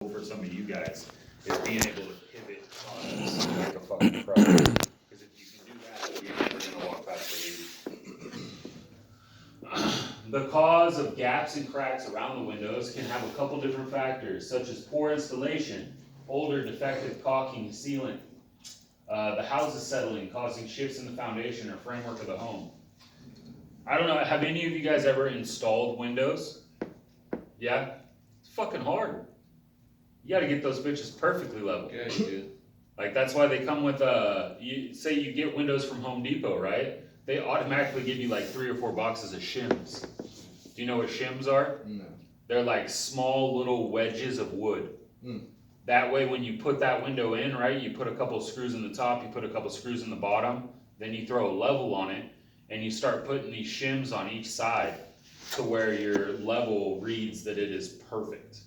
for some of you guys is being able to pivot on this like a fucking pro. Because if you can do that, you're never gonna walk past the 80. The cause of gaps and cracks around the windows can have a couple different factors, such as poor installation, older defective caulking sealant, the house is settling, causing shifts in the foundation or framework of the home. I don't know, have any of you guys ever installed windows? Yeah? It's fucking hard. You gotta get those bitches perfectly level. Yeah, you do. Like, that's why they come with, you say you get windows from Home Depot, right? They automatically give you like 3 or 4 boxes of shims. Do you know what shims are? No. They're like small little wedges of wood. That way when you put that window in, right, you put a couple screws in the top, you put a couple screws in the bottom, then you throw a level on it, and you start putting these shims on each side to where your level reads that it is perfect.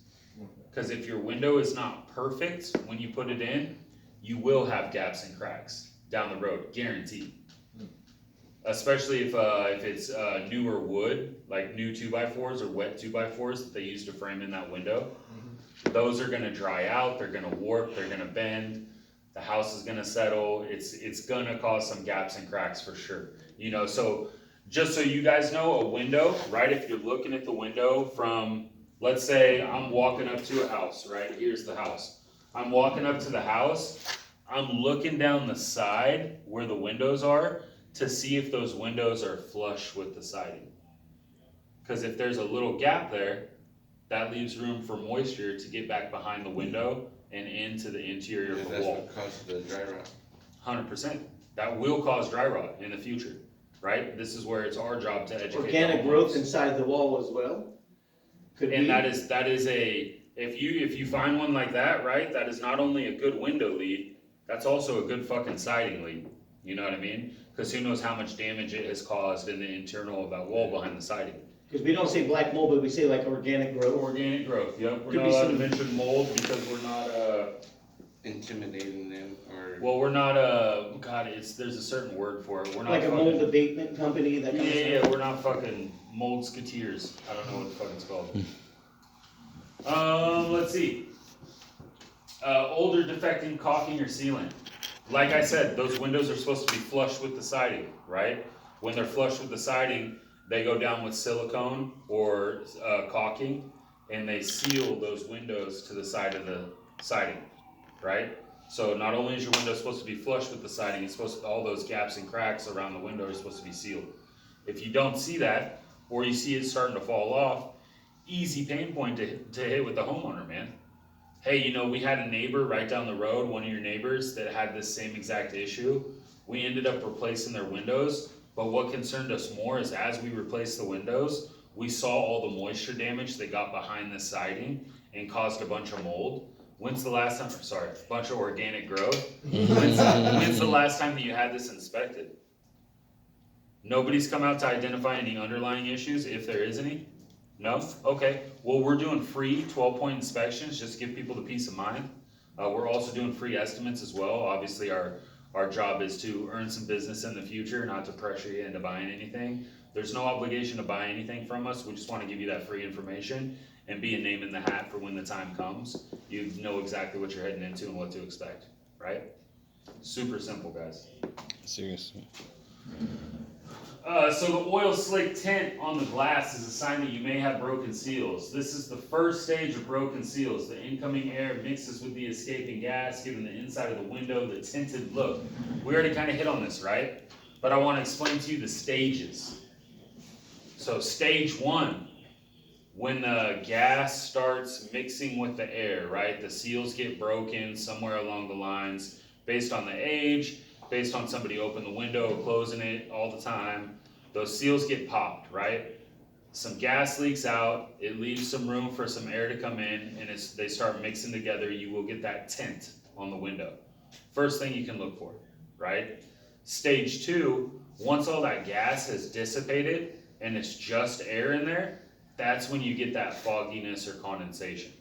Because if your window is not perfect when you put it in, you will have gaps and cracks down the road, guaranteed. Especially if it's newer wood, like new 2x4s or wet 2x4s that they use to frame in that window. Those are gonna dry out, they're gonna warp, they're gonna bend, the house is gonna settle, it's gonna cause some gaps and cracks for sure. You know, so just so you guys know, a window, right, if you're looking at the window from, let's say I'm walking up to a house, right, here's the house. I'm walking up to the house, I'm looking down the side where the windows are to see if those windows are flush with the siding. Because if there's a little gap there, that leaves room for moisture to get back behind the window and into the interior of the That's wall. what causes the dry rot. 100%. That will cause dry rot in the future, right? This is where it's our job to educate. Organic growth inside the wall as well? Could And be. that is a, if you find one like that, right, that is not only a good window lead, that's also a good fucking siding lead. You know what I mean? Because who knows how much damage it has caused in the internal of that wall behind the siding. Because we don't say black mold, but we say like organic growth. Organic growth, yep. We're Could not be allowed to some- mention mold because we're not, Intimidating them or. well, we're not, God, there's a certain word for it. We're not Like a fucking, mold abatement company that comes yeah, we're not fucking mold sketeers. I don't know what the fuck it's called. Let's see. Older defecting caulking or sealant. Like I said, those windows are supposed to be flush with the siding, right? When they're flush with the siding, they go down with silicone or caulking, and they seal those windows to the side of the siding, right? So not only is your window supposed to be flush with the siding, it's supposed to, all those gaps and cracks around the window are supposed to be sealed. If you don't see that, or you see it starting to fall off, easy pain point to hit with the homeowner, man. Hey, you know, we had a neighbor right down the road, one of your neighbors, that had this same exact issue. We ended up replacing their windows, but what concerned us more is as we replaced the windows, we saw all the moisture damage that got behind the siding and caused a bunch of mold. When's the last time, sorry, a bunch of organic growth? When's the last time that you had this inspected? Nobody's come out to identify any underlying issues, if there is any? No? Okay. Well, we're doing free 12-point inspections, just to give people the peace of mind. We're also doing free estimates as well. Obviously, our job is to earn some business in the future, not to pressure you into buying anything. There's no obligation to buy anything from us. We just want to give you that free information and be a name in the hat for when the time comes. You know exactly what you're heading into and what to expect, right? Super simple, guys. Seriously. So the oil slick tint on the glass is a sign that you may have broken seals. This is the first stage of broken seals. The incoming air mixes with the escaping gas, giving the inside of the window the tinted look. We already kind of hit on this, right? But I want to explain to you the stages. So stage 1, when the gas starts mixing with the air, right? The seals get broken somewhere along the lines based on the age, based on somebody opening the window, closing it all the time. Those seals get popped, right? Some gas leaks out, it leaves some room for some air to come in, and they start mixing together, you will get that tint on the window. First thing you can look for, right? Stage 2, once all that gas has dissipated and it's just air in there, that's when you get that fogginess or condensation,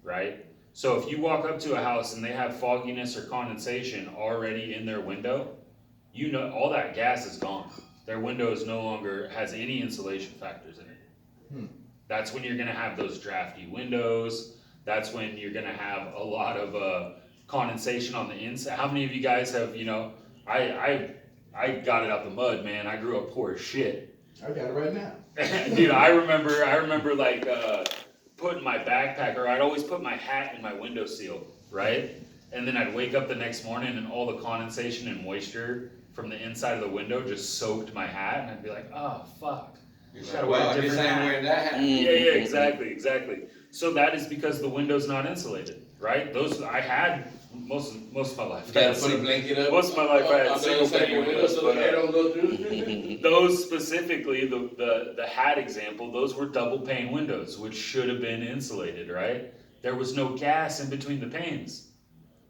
right? So if you walk up to a house and they have fogginess or condensation already in their window, you know all that gas is gone. Their window is no longer has any insulation factors in it. That's when you're gonna have those drafty windows. that's when you're gonna have a lot of condensation on the inside. How many of you guys have, I got it out the mud, man. I grew up poor as shit. I got it right now. Dude, I remember like putting my backpack, or I'd always put my hat in my windowsill, right? And then I'd wake up the next morning and all the condensation and moisture from the inside of the window just soaked my hat, and I'd be like, oh fuck. Gotta wear a I guess different I ain't hat. wearing that hat. Yeah, exactly. So that is because the window's not insulated, right? Those I had most of my life. You gotta put a blanket up. Most of my life I had on the single inside of pane your window windows, so the but, air don't go through. those specifically, the hat example, those were double pane windows, which should have been insulated, right? There was no gas in between the panes.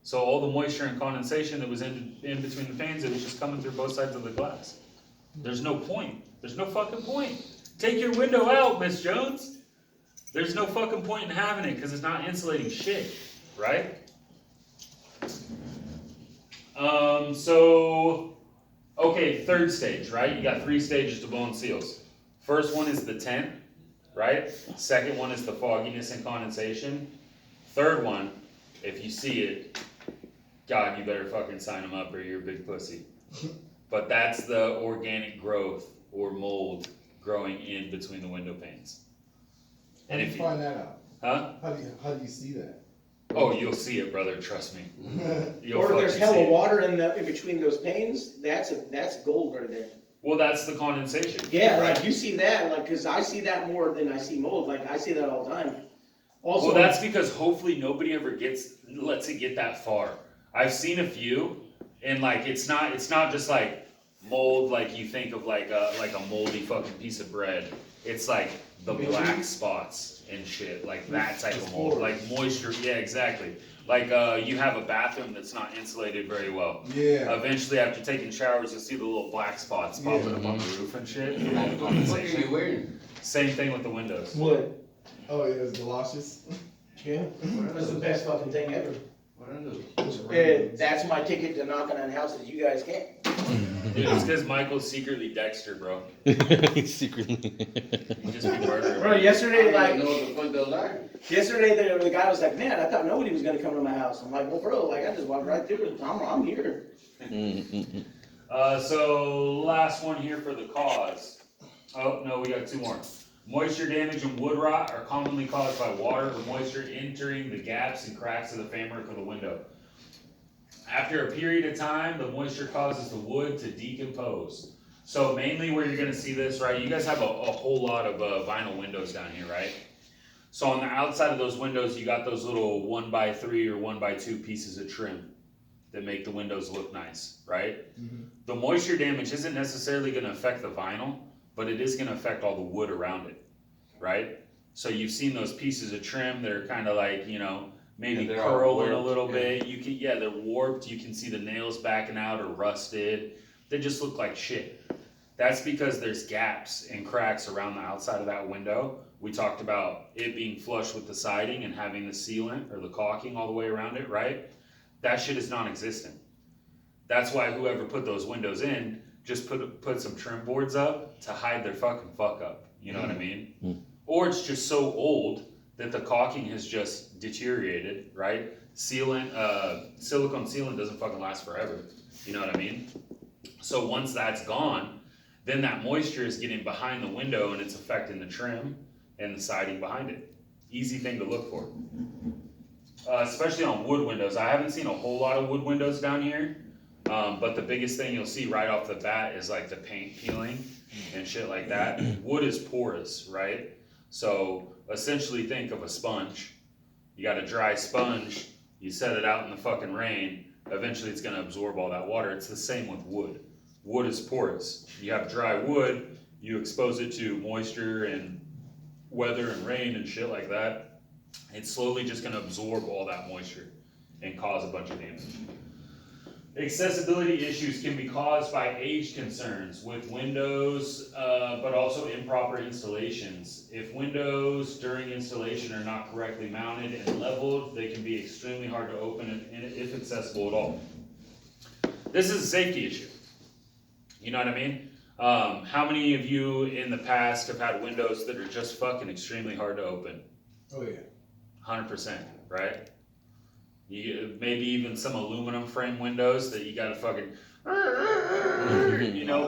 So all the moisture and condensation that was in between the panes, it was just coming through both sides of the glass. There's no point. There's no fucking point. Take your window out, Miss Jones. There's no fucking point in having it because it's not insulating shit, right? Okay, third stage, right? You got 3 stages to blowing seals. First one is the tent, right? Second one is the fogginess and condensation. Third one, if you see it, God, you better fucking sign them up or you're a big pussy. But that's the organic growth or mold growing in between the window panes. How do you find that out? Huh? How do you see that? Oh, you'll see it, brother, trust me. You'll Or if there's fucking hella see it. water in between those panes, that's gold right there. Well, that's the condensation. Yeah, right? like you see that, like, cause I see that more than I see mold, like I see that all the time. Also, Well, that's because hopefully nobody ever lets it get that far. I've seen a few, and like it's not just like mold like you think of like a moldy fucking piece of bread. It's like the black spots and shit, like that type of mold, like moisture. Yeah, exactly. Like you have a bathroom that's not insulated very well. Yeah. Eventually, after taking showers, you'll see the little black spots popping up on the roof and shit. from all the What the fuck are condensation. you wearing? Same thing with the windows. Wood. Oh, yeah, it's galoshes. Yeah, that's the best fucking thing ever. What are those? That's my ticket to knocking on houses, you guys can't. Dude, it's because Michael's secretly Dexter, bro. Secretly. He just be murdering. Bro, yesterday, I like, don't know what the fuck those are. yesterday the guy was like, man, I thought nobody was gonna come to my house. I'm like, well, bro, like, I just walked right through it, I'm here. So last one here for the cause. Oh, no, we got 2 more. Moisture damage and wood rot are commonly caused by water or moisture entering the gaps and cracks of the framework of the window. After a period of time, the moisture causes the wood to decompose. So mainly where you're gonna see this, right, you guys have a whole lot of vinyl windows down here, right? So on the outside of those windows, you got those little 1x3 or 1x2 pieces of trim that make the windows look nice, right? The moisture damage isn't necessarily gonna affect the vinyl, but it is gonna affect all the wood around it, right? So you've seen those pieces of trim that are kind of like, maybe Yeah, they're all curling a warped, little yeah. bit. They're warped. You can see the nails backing out or rusted. They just look like shit. That's because there's gaps and cracks around the outside of that window. We talked about it being flush with the siding and having the sealant or the caulking all the way around it, right? That shit is non-existent. That's why whoever put those windows in just put some trim boards up to hide their fucking fuck up. You know what I mean? Or it's just so old that the caulking has just deteriorated, right? Silicone sealant doesn't fucking last forever. You know what I mean? So once that's gone, then that moisture is getting behind the window and it's affecting the trim and the siding behind it. Easy thing to look for. Especially on wood windows. I haven't seen a whole lot of wood windows down here, but the biggest thing you'll see right off the bat is like the paint peeling and shit like that. Wood is porous, right? So essentially think of a sponge. You got a dry sponge, you set it out in the fucking rain, eventually it's gonna absorb all that water. It's the same with wood. Wood is porous. You have dry wood, you expose it to moisture and weather and rain and shit like that. It's slowly just gonna absorb all that moisture and cause a bunch of damage. Accessibility issues can be caused by age concerns with windows, but also improper installations. If windows during installation are not correctly mounted and leveled, they can be extremely hard to open if accessible at all. This is a safety issue. You know what I mean? How many of you in the past have had windows that are just fucking extremely hard to open? Oh, yeah. 100%, right? Maybe even some aluminum frame windows that you gotta fucking,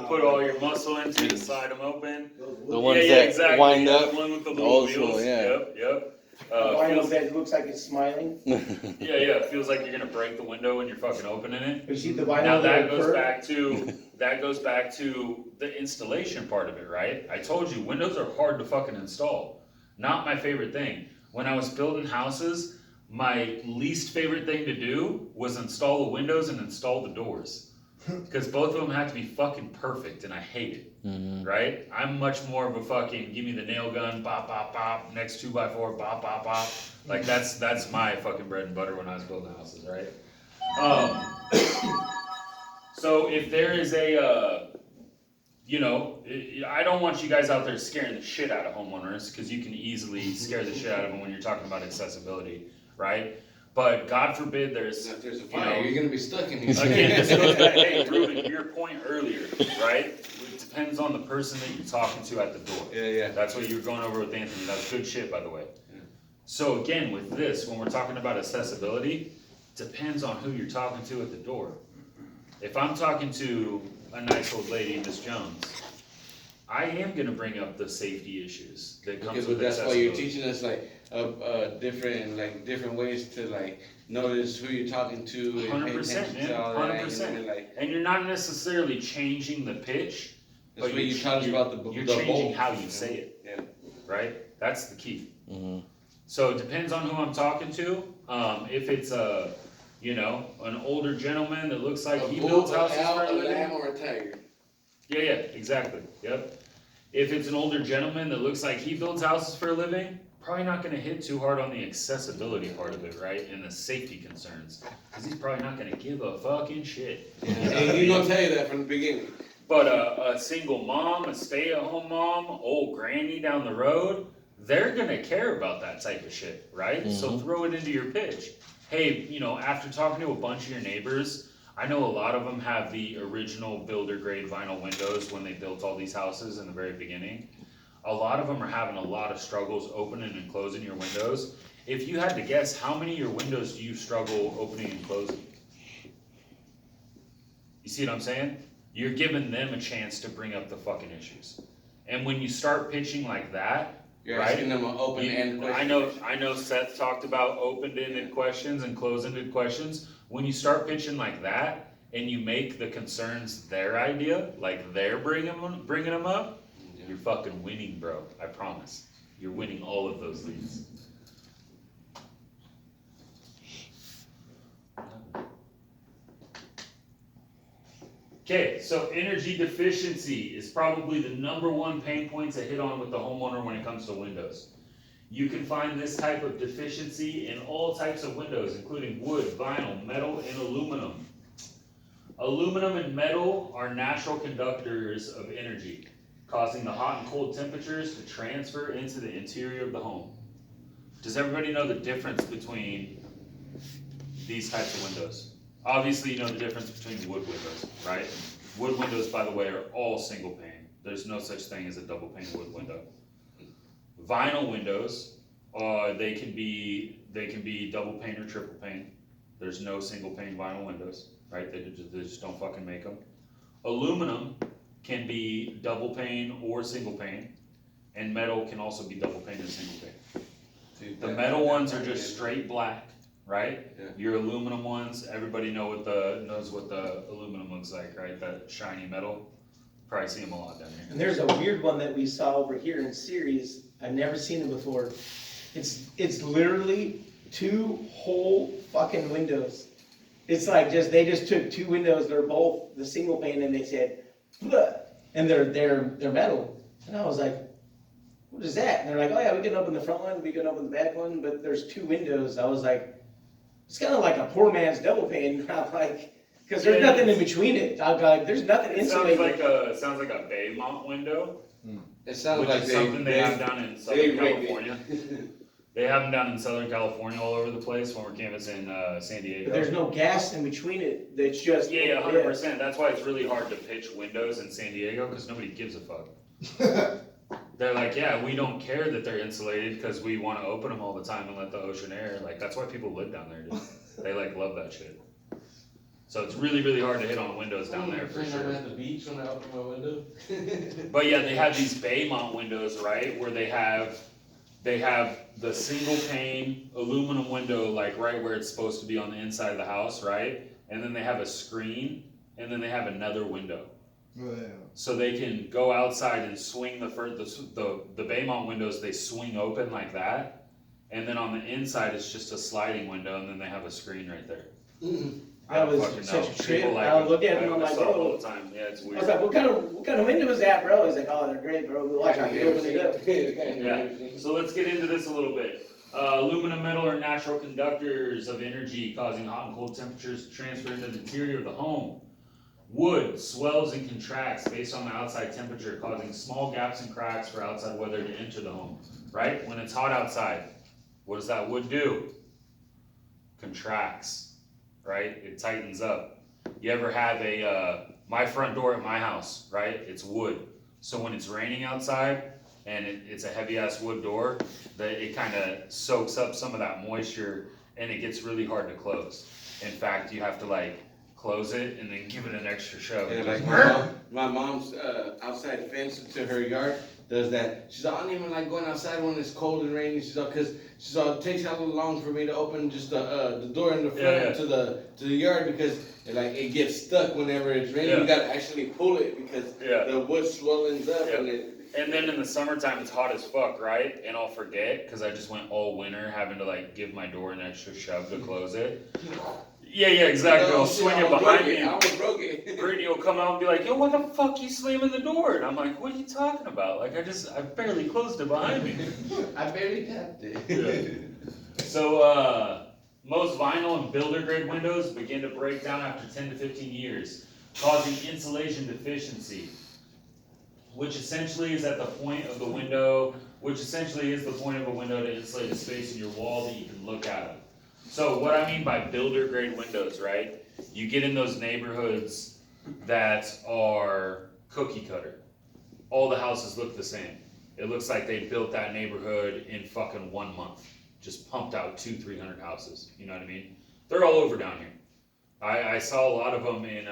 put all your muscle into to slide them open. The ones that wind yeah, up. the one with the little Old wheels. school, yeah. Yep. Vinyl bed looks like it's smiling. Yeah, it feels like you're gonna break the window when you're fucking opening it. You see the vinyl. Now that little goes back to the installation part of it, right? I told you windows are hard to fucking install. Not my favorite thing. When I was building houses, my least favorite thing to do was install the windows and install the doors. Because both of them have to be fucking perfect, and I hate it. Mhm. Right? I'm much more of a fucking give me the nail gun, bop, bop, bop, next 2x4, bop, bop, bop. Like that's my fucking bread and butter when I was building houses, right? So if there is I don't want you guys out there scaring the shit out of homeowners, because you can easily scare the shit out of them when you're talking about accessibility, right? But God forbid there's, If there's a fire, you're gonna be stuck in here. again, this goes back, hey, Ruben, your point earlier, right? It depends on the person that you're talking to at the door. Yeah. That's what you're going over with Anthony. That's good shit, by the way. So again, with this, when we're talking about accessibility, depends on who you're talking to at the door. If I'm talking to a nice old lady, Miss Jones, I am gonna bring up the safety issues that comes with That's why you're accessibility. teaching us different ways to notice who you're talking to and pay 100%, attention to man, all that. 100%. And you're not necessarily changing the pitch, That's what you taught us about the you're the changing bolt. how you say it, Yeah. right? That's the key. Mhm. So it depends on who I'm talking to. If it's an older gentleman that looks like he builds houses for a living. lamb, or a tiger. Yeah, exactly. Yep. If it's an older gentleman that looks like he builds houses for a living, probably not gonna hit too hard on the accessibility part of it, right? And the safety concerns. Cause he's probably not gonna give a fucking shit. You know what I And he's mean? gonna tell you that from the beginning. But a single mom, a stay-at-home mom, old granny down the road, they're gonna care about that type of shit, right? So Mhm. throw it into your pitch. Hey, after talking to a bunch of your neighbors, I know a lot of them have the original builder grade vinyl windows when they built all these houses in the very beginning. A lot of them are having a lot of struggles opening and closing your windows. If you had to guess, how many of your windows do you struggle opening and closing? You see what I'm saying? You're giving them a chance to bring up the fucking issues. And when you start pitching like that, You're right? asking them an open-ended question. I know Seth talked about open-ended questions and closed-ended questions. When you start pitching like that and you make the concerns their idea, like they're bringing them up, you're fucking winning, bro. I promise. You're winning all of those leads. Okay, so energy deficiency is probably the number one pain point to hit on with the homeowner when it comes to windows. You can find this type of deficiency in all types of windows, including wood, vinyl, metal, and aluminum. Aluminum and metal are natural conductors of energy, causing the hot and cold temperatures to transfer into the interior of the home. Does everybody know the difference between these types of windows? Obviously, you know the difference between wood windows, right? Wood windows, by the way, are all single pane. There's no such thing as a double pane wood window. Vinyl windows, they can be double pane or triple pane. There's no single pane vinyl windows, right? They just don't fucking make them. Aluminum can be double pane or single pane, and metal can also be double pane or single pane. The metal ones are just straight black, right? Yeah. Your aluminum ones, everybody knows what the aluminum looks like, right? That shiny metal. Probably see them a lot down here. And there's a weird one that we saw over here in Ceres. I've never seen it before. It's literally two whole fucking windows. It's like they just took two windows. They're both the single pane, and they said, "Bleh," and they're metal. And I was like, "What is that?" And they're like, "Oh yeah, we can open the front one, we can open the back one, but there's two windows." I was like, "It's kind of like a poor man's double pane." I'm like, because there's nothing in between it. I'm like, there's nothing It insulated. sounds like a Baymont window, It sounds which like is something they have down in Southern California. They have them down in Southern California all over the place when we're canvassing San Diego. But there's no gas in between it. It's just 100%. That's why it's really hard to pitch windows in San Diego, because nobody gives a fuck. they're like, yeah, we don't care that they're insulated because we want to open them all the time and let the ocean air. Like, that's why people live down there, dude. They like love that shit. So it's really, really hard to hit on windows down there for I'm sure. at the beach when I open my window. But yeah, they have these Baymont windows, right, where they have the single pane aluminum window, like right where it's supposed to be on the inside of the house, right? And then they have a screen, and then they have another window. Oh, yeah. So they can go outside and swing the Baymont windows, they swing open like that. And then on the inside, it's just a sliding window, and then they have a screen right there. I That don't was fucking such know. a trip. People like I them. looked at him, I I'm like, saw it bro. all the time. Yeah, it's I weird. was like, what kind of window is that, bro? He's like, oh, they're great, bro. We watch how you open it up. Yeah, so let's get into this a little bit. Aluminum, metal, are natural conductors of energy, causing hot and cold temperatures to transfer into the interior of the home. Wood swells and contracts based on the outside temperature, causing small gaps and cracks for outside weather to enter the home. Right? When it's hot outside, what does that wood do? Contracts. Right? It tightens up. You ever have my front door at my house, right? It's wood. So when it's raining outside, and it's a heavy ass wood door, it kind of soaks up some of that moisture and it gets really hard to close. In fact, you have to like close it and then give it an extra shove. Yeah, like my mom's outside fence to her yard does that. She's all, I don't even like going outside when it's cold and rainy. She's all, cause she's all, it takes how long for me to open just the door in the front to the yard because it gets stuck whenever it's raining. Yeah. You gotta actually pull it because the wood swellings up and then in the summertime it's hot as fuck, right? And I'll forget because I just went all winter having to like give my door an extra shove to close it. Yeah, exactly. I'll swing it behind me. I was broken. Brittany will come out and be like, yo, what the fuck you slamming the door? And I'm like, what are you talking about? Like, I barely closed it behind me. I barely tapped it. Yeah. So, most vinyl and builder grade windows begin to break down after 10 to 15 years, causing insulation deficiency, which essentially is the point of a window to insulate a space in your wall that you can look out of. So what I mean by builder grade windows, right? You get in those neighborhoods that are cookie cutter. All the houses look the same. It looks like they built that neighborhood in fucking 1 month. Just pumped out 200-300 houses. You know what I mean? They're all over down here. I saw a lot of them in,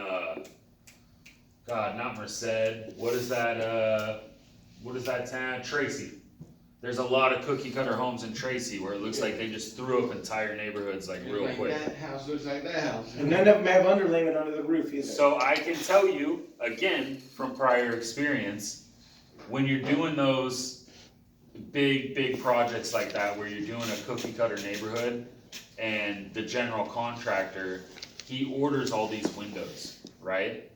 God, not Merced. What is that town? Tracy. There's a lot of cookie cutter homes in Tracy where it looks like they just threw up entire neighborhoods like real quick. That house looks like that house. And none of them have underlayment under the roof either. So I can tell you, again, from prior experience, when you're doing those big projects like that, where you're doing a cookie cutter neighborhood, and the general contractor, he orders all these windows, right?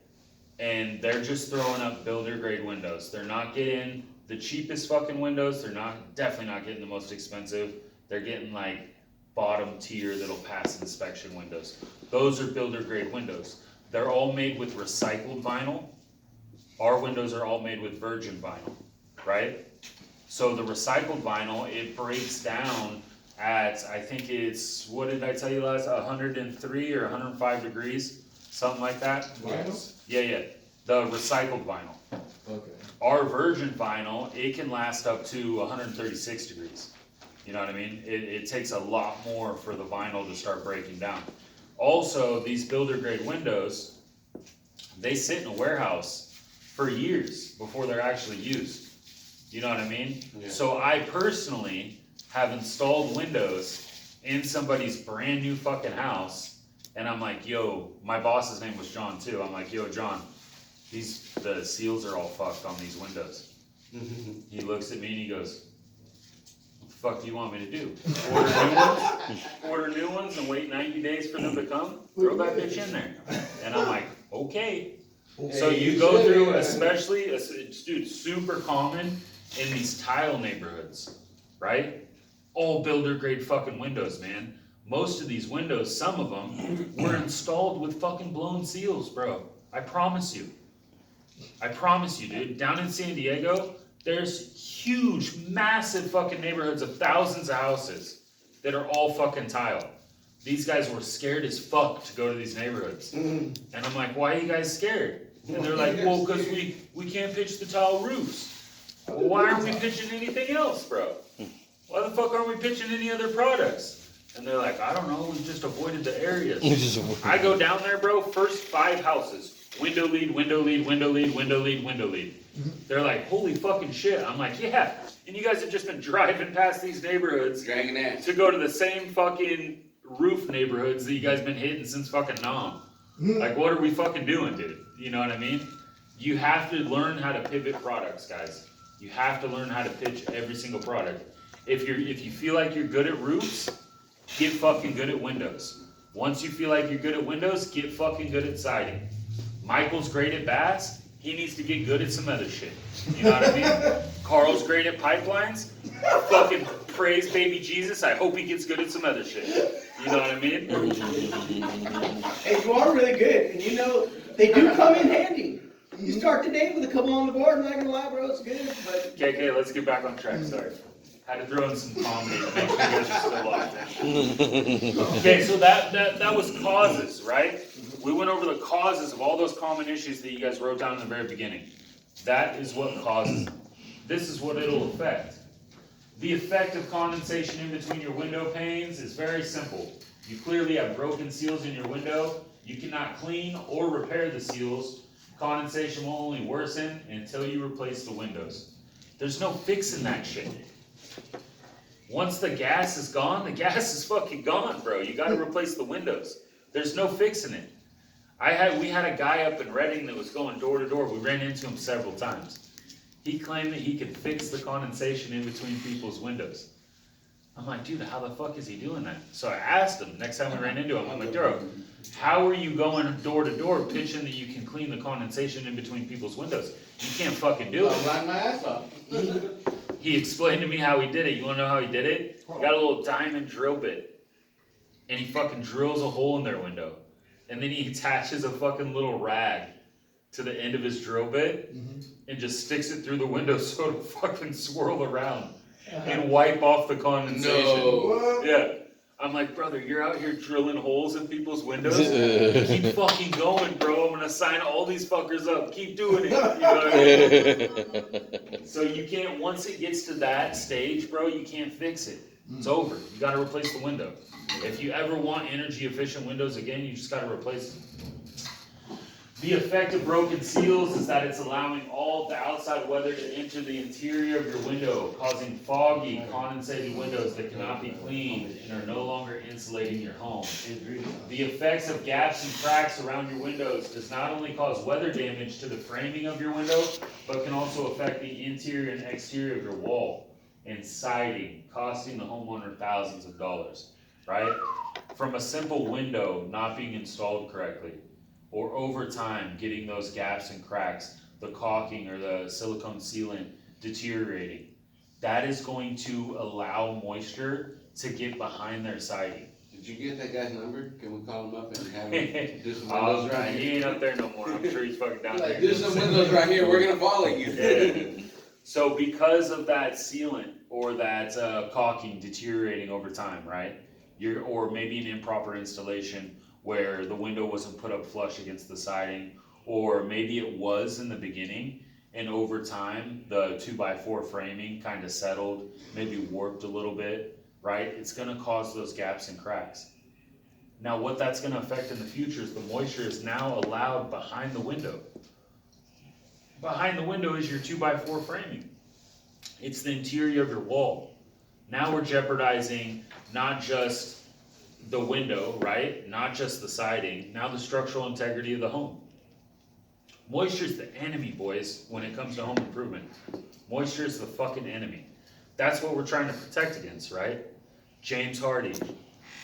And they're just throwing up builder grade windows. They're not getting the cheapest fucking windows. They're definitely not getting the most expensive. They're getting like bottom tier that'll pass inspection windows. Those are builder grade windows. They're all made with recycled vinyl. Our windows are all made with virgin vinyl, right? So the recycled vinyl, it breaks down at, I think it's, what did I tell you last, 103 or 105 degrees, something like that. Vinyl? Yeah, the recycled vinyl. Okay. Our virgin vinyl, it can last up to 136 degrees. You know what I mean? It takes a lot more for the vinyl to start breaking down. Also, these builder grade windows, they sit in a warehouse for years before they're actually used. You know what I mean? Yeah. So I personally have installed windows in somebody's brand new fucking house, and I'm like, yo, my boss's name was John too. I'm like, yo, John, the seals are all fucked on these windows. He looks at me and he goes, what the fuck do you want me to do? Order new ones and wait 90 days for them to come? Throw that bitch in there. And I'm like, okay. So you go through, especially, dude, super common in these tile neighborhoods, right? All builder grade fucking windows, man. Most of these windows, some of them, were installed with fucking blown seals, bro. I promise you. I promise you, dude. Down in San Diego, there's huge, massive fucking neighborhoods of thousands of houses that are all fucking tile. These guys were scared as fuck to go to these neighborhoods. And I'm like, why are you guys scared? And they're like, well, because we can't pitch the tile roofs. Well, why aren't we pitching anything else, bro? Why the fuck aren't we pitching any other products? And they're like, I don't know, we just avoided the areas. I go down there, bro, first 5 houses. Window lead, window lead, window lead, window lead, window lead. They're like, holy fucking shit. I'm like, yeah. And you guys have just been driving past these neighborhoods Dragging ass. to go to the same fucking roof neighborhoods that you guys been hitting since fucking Nam. Like, what are we fucking doing, dude? You know what I mean? You have to learn how to pivot products, guys. You have to learn how to pitch every single product. If you feel like you're good at roofs, get fucking good at windows. Once you feel like you're good at windows, get fucking good at siding. Michael's great at bats. He needs to get good at some other shit. You know what I mean? Carl's great at pipelines. Fucking praise baby Jesus. I hope he gets good at some other shit. You know what I mean? And you are really good, and you know, they do come in handy. You start the day with a couple on the board, I'm not gonna lie, bro, it's good, but. Okay, let's get back on track, sorry. Had to throw in some comedy to make sure you guys are still locked in. Okay, so that was causes, right? We went over the causes of all those common issues that you guys wrote down in the very beginning. That is what causes them. This is what it'll affect. The effect of condensation in between your window panes is very simple. You clearly have broken seals in your window. You cannot clean or repair the seals. Condensation will only worsen until you replace the windows. There's no fixing that shit. Once the gas is gone, the gas is fucking gone, bro. You gotta replace the windows. There's no fixing it. We had a guy up in Reading that was going door to door. We ran into him several times. He claimed that he could fix the condensation in between people's windows. I'm like, dude, how the fuck is he doing that? So I asked him, next time we ran into him, I'm like, Duro, how are you going door to door pitching that you can clean the condensation in between people's windows? You can't fucking do it. I'll line my ass off. He explained to me how he did it. You wanna know how he did it? He got a little diamond drill bit. And he fucking drills a hole in their window. And then he attaches a fucking little rag to the end of his drill bit and just sticks it through the window so it'll fucking swirl around and wipe off the condensation. No. Yeah. I'm like, brother, you're out here drilling holes in people's windows? Keep fucking going, bro. I'm gonna sign all these fuckers up. Keep doing it. You know what I mean? So you can't, once it gets to that stage, bro, you can't fix it. It's over. You gotta replace the window. If you ever want energy efficient windows again, you just gotta replace them. The effect of broken seals is that it's allowing all the outside weather to enter the interior of your window, causing foggy, condensated windows that cannot be cleaned and are no longer insulating your home. The effects of gaps and cracks around your windows does not only cause weather damage to the framing of your window, but can also affect the interior and exterior of your wall and siding, costing the homeowner thousands of dollars, right? From a simple window not being installed correctly, or over time getting those gaps and cracks, the caulking or the silicone sealant deteriorating. That is going to allow moisture to get behind their siding. Did you get that guy's number? Can we call him up and have him do some windows right He here? ain't up there no more. I'm sure he's fucking down there. Like, do some windows right here. We're gonna follow you. Yeah. So because of that sealant or that caulking deteriorating over time, right? Or maybe an improper installation where the window wasn't put up flush against the siding, or maybe it was in the beginning, and over time, the 2x4 framing kind of settled, maybe warped a little bit, right? It's gonna cause those gaps and cracks. Now, what that's gonna affect in the future is the moisture is now allowed behind the window. Behind the window is your 2x4 framing. It's the interior of your wall. Now we're jeopardizing not just the window, right? Not just the siding, now the structural integrity of the home. Moisture's the enemy, boys, when it comes to home improvement. Moisture is the fucking enemy. That's what we're trying to protect against, right? James Hardy,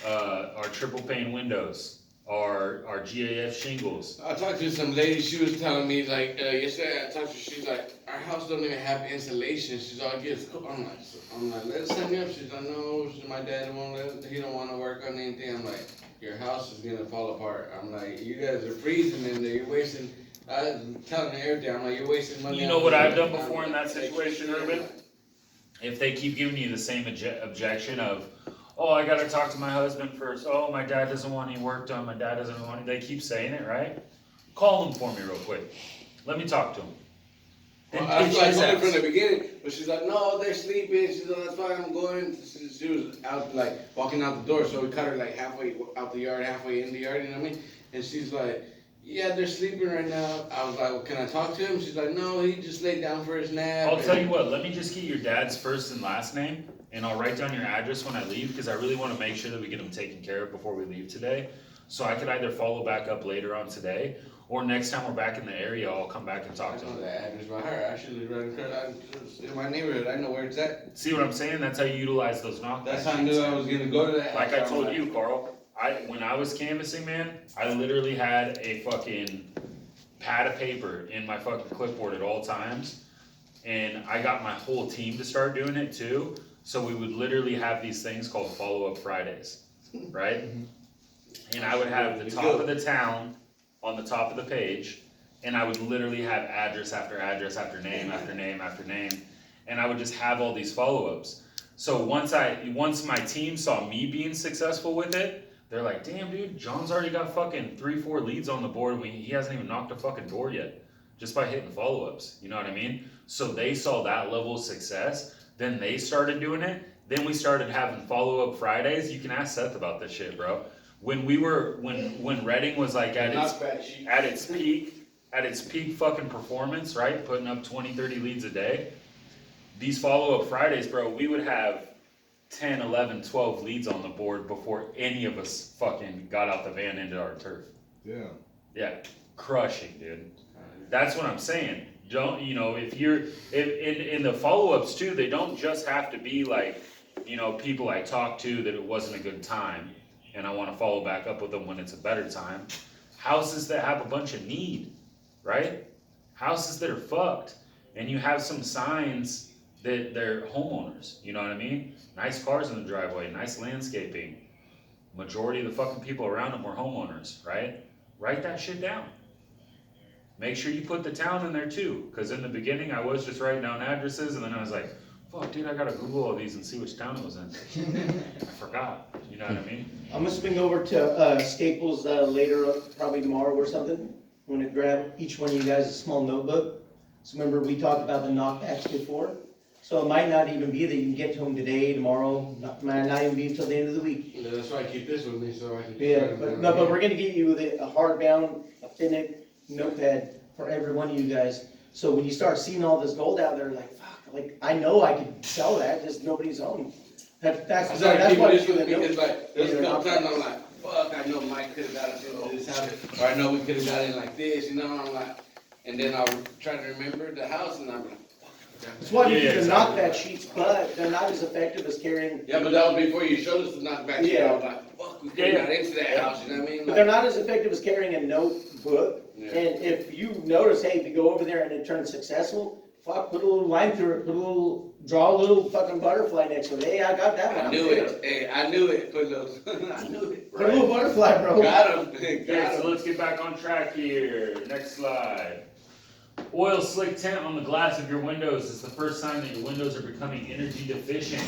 our triple pane windows, our GAF shingles. I talked to some lady, she was telling me, like, yesterday I talked to her, she's like, our house don't even have insulation. She's all, I'm like, let's set me up. She's like, no, my dad he don't want to work on anything. I'm like, your house is gonna fall apart. I'm like, you guys are freezing in there, you're wasting, I'm telling her everything, I'm like, you're wasting money. You know what I've done before in that situation, Urban? If they keep giving you the same objection of, oh, I gotta talk to my husband first, oh, my dad doesn't want any work done, my dad doesn't want any, they keep saying it, right? Call them for me real quick. Let me talk to them. And I pitch told his her house. from the beginning, but she's like, no, they're sleeping. She's like, that's fine, I'm going. She was out, like, walking out the door, so we cut her, like, halfway out the yard, halfway in the yard, you know what I mean? And she's like, yeah, they're sleeping right now. I was like, well, can I talk to him? She's like, no, he just laid down for his nap. I'll tell you what, let me just get your dad's first and last name, and I'll write down your address when I leave, because I really want to make sure that we get them taken care of before we leave today. So I could either follow back up later on today, or next time we're back in the area, I'll come back and I talk to know him. the address by her. I should live right in my neighborhood. I know where it's at. See what I'm saying? That's how you utilize those knockback That's how I sheets, knew I man. was gonna go to that. Like I house. told you, Carl, when I was canvassing, man, I literally had a fucking pad of paper in my fucking clipboard at all times. And I got my whole team to start doing it too. So we would literally have these things called follow-up Fridays, right? And I would have the top of the town on the top of the page, and I would literally have address after address after name after name after name, and I would just have all these follow-ups. So once my team saw me being successful with it, they're like, damn dude, John's already got fucking 3-4 leads on the board when he hasn't even knocked a fucking door yet, just by hitting follow-ups, you know what I mean? So they saw that level of success, then they started doing it, then we started having follow-up Fridays. You can ask Seth about this shit, bro. When Reading was like at its peak fucking performance, right? Putting up 20, 30 leads a day. These follow-up Fridays, bro, we would have 10, 11, 12 leads on the board before any of us fucking got out the van into our turf. Yeah. Yeah, crushing, dude. That's what I'm saying. Don't, if in the follow-ups too, they don't just have to be like, people I talked to that it wasn't a good time, and I want to follow back up with them when it's a better time. Houses that have a bunch of need, right? Houses that are fucked, and you have some signs that they're homeowners, you know what I mean? Nice cars in the driveway, nice landscaping. Majority of the fucking people around them were homeowners, right? Write that shit down. Make sure you put the town in there too, because in the beginning I was just writing down addresses, and then I was like, fuck dude, I gotta Google all these and see which town it was in. I forgot, you know what I mean? I'm gonna swing over to Staples later, probably tomorrow or something. I'm gonna grab each one of you guys a small notebook. So remember, we talked about the knockbacks before. So it might not even be that you can get to them today, tomorrow, might not even be until the end of the week. Yeah, that's why I keep this with me, so I can. Yeah, but we're gonna get you a hardbound, authentic notepad for every one of you guys. So when you start seeing all this gold out there, like, fuck, like, I know I could sell that, just nobody's home. That's That's why why you this do with the me, note. because like, there's a couple times I'm like, fuck, I know Mike could've got us into this house, or I know we could've got in like this, and I'm like, and then I'll try to remember the house, and I'm like, fuck. That's why you Yeah, do the exactly. knockback sheets, but they're not as effective as carrying. Yeah, but that was before you showed us the knockback sheet, Yeah. I was like, fuck, we could've got into that house, you know what I mean? But they're not as effective as carrying a notebook. Yeah. And if you notice, hey, if you go over there and it turns successful, fuck, put a little line through it, draw a little fucking butterfly next to it. Hey, I got that one. I knew it, hey, I knew it, put those, I knew it. Put a little butterfly, bro. Got him, Okay, got so him. let's get back on track here. Next slide. Oil slick tint on the glass of your windows is the first sign that your windows are becoming energy deficient,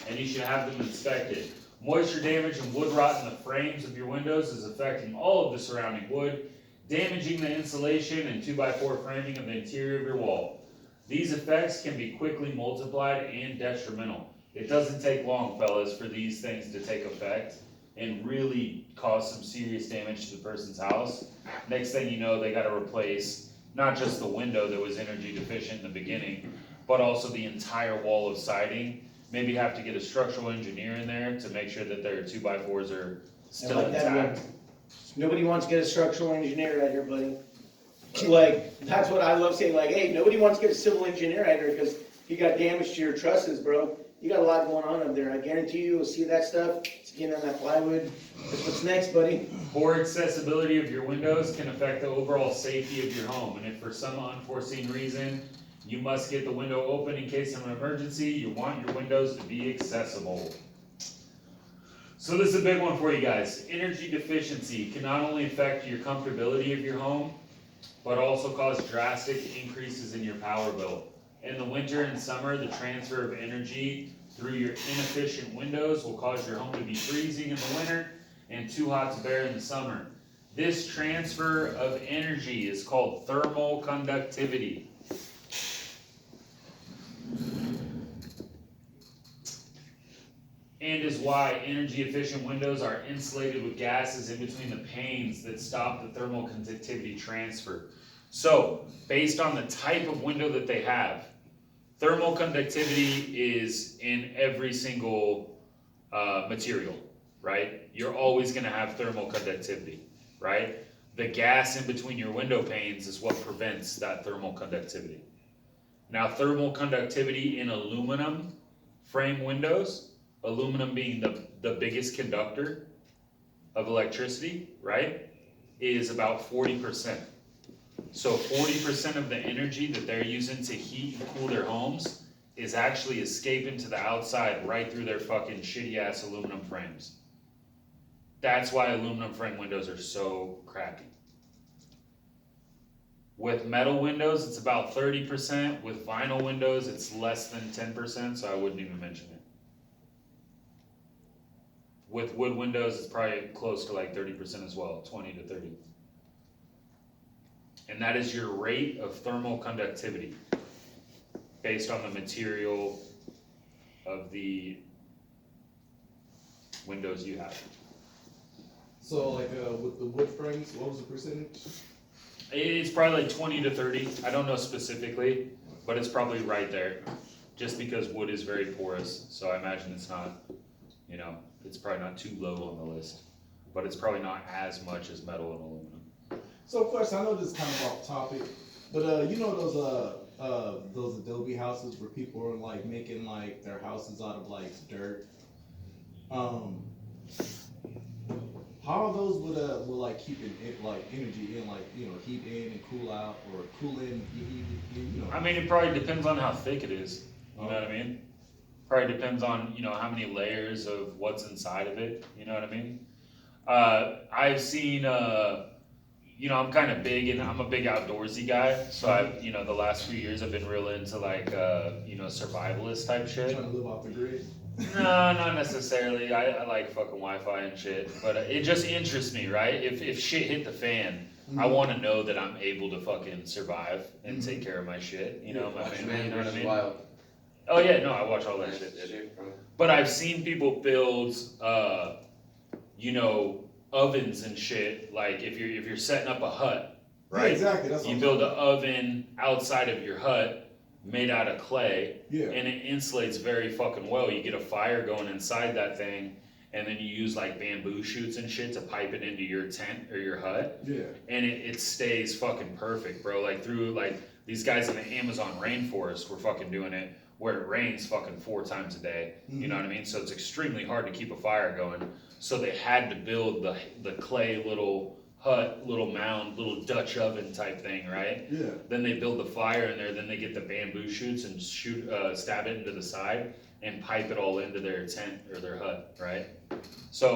and you should have them inspected. Moisture damage and wood rot in the frames of your windows is affecting all of the surrounding wood, damaging the insulation and 2x4 framing of the interior of your wall. These effects can be quickly multiplied and detrimental. It doesn't take long, fellas, for these things to take effect and really cause some serious damage to the person's house. Next thing you know, they gotta replace not just the window that was energy deficient in the beginning, but also the entire wall of siding. Maybe have to get a structural engineer in there to make sure that their 2x4s are still like that intact. one. Nobody wants to get a structural engineer right here, buddy. Like, that's what I love saying, like, hey, nobody wants to get a civil engineer right here because you got damage to your trusses, bro. You got a lot going on up there. I guarantee you will see that stuff. It's getting on that plywood. That's what's next, buddy. Poor accessibility of your windows can affect the overall safety of your home, and if for some unforeseen reason you must get the window open in case of an emergency, you want your windows to be accessible. So this is a big one for you guys. Energy deficiency can not only affect your comfortability of your home, but also cause drastic increases in your power bill. In the winter and summer, the transfer of energy through your inefficient windows will cause your home to be freezing in the winter and too hot to bear in the summer. This transfer of energy is called thermal conductivity. and is why energy efficient windows are insulated with gases in between the panes that stop the thermal conductivity transfer. So, based on the type of window that they have, thermal conductivity is in every single material, right? You're always gonna have thermal conductivity, right? The gas in between your window panes is what prevents that thermal conductivity. Now, thermal conductivity in aluminum frame windows, aluminum being the biggest conductor of electricity, right, is about 40%. So 40% of the energy that they're using to heat and cool their homes is actually escaping to the outside right through their fucking shitty ass aluminum frames. That's why aluminum frame windows are so crappy. With metal windows, it's about 30%. With vinyl windows, it's less than 10%, so I wouldn't even mention it. With wood windows, it's probably close to like 30% as well, 20 to 30. And that is your rate of thermal conductivity based on the material of the windows you have. So like with the wood frames, what was the percentage? It's probably like 20 to 30. I don't know specifically, but it's probably right there. Just because wood is very porous, so I imagine it's not, you know, it's probably not too low on the list. But it's probably not as much as metal and aluminum. So of course, I know this is kind of off topic, but you know those adobe houses where people are like making like their houses out of like dirt. How those would like keep like energy in, like, you know, heat in and cool out, or cool in, you know. I mean, it probably depends on how thick it is. You know what I mean? Probably depends on, you know, how many layers of what's inside of it. You know what I mean? I've seen, you know, I'm kind of big, and I'm a big outdoorsy guy. So I've, you know, the last few years I've been real into like, you know, survivalist type shit. Trying to live off the grid. No, not necessarily. I like fucking Wi-Fi and shit, but it just interests me, right? If shit hit the fan, I want to know that I'm able to fucking survive and take care of my shit. You know, my family. You know what I mean? Wild. Oh yeah, no, I watch all that shit. Bro. But I've seen people build, you know, ovens and shit. Like if you're setting up a hut, right? Yeah, exactly. That's what You I'm build talking an oven outside of your hut made out of clay, Yeah. and it insulates very fucking well. You get a fire going inside that thing, and then you use like bamboo shoots and shit to pipe it into your tent or your hut, Yeah. and it stays fucking perfect, bro. Like through like these guys in the Amazon rainforest were fucking doing it where it rains fucking 4 times a day. You know what I mean? So it's extremely hard to keep a fire going. So they had to build the clay little hut, little mound, little Dutch oven type thing, right? Yeah. Then they build the fire in there, then they get the bamboo shoots and stab it into the side and pipe it all into their tent or their hut, right? So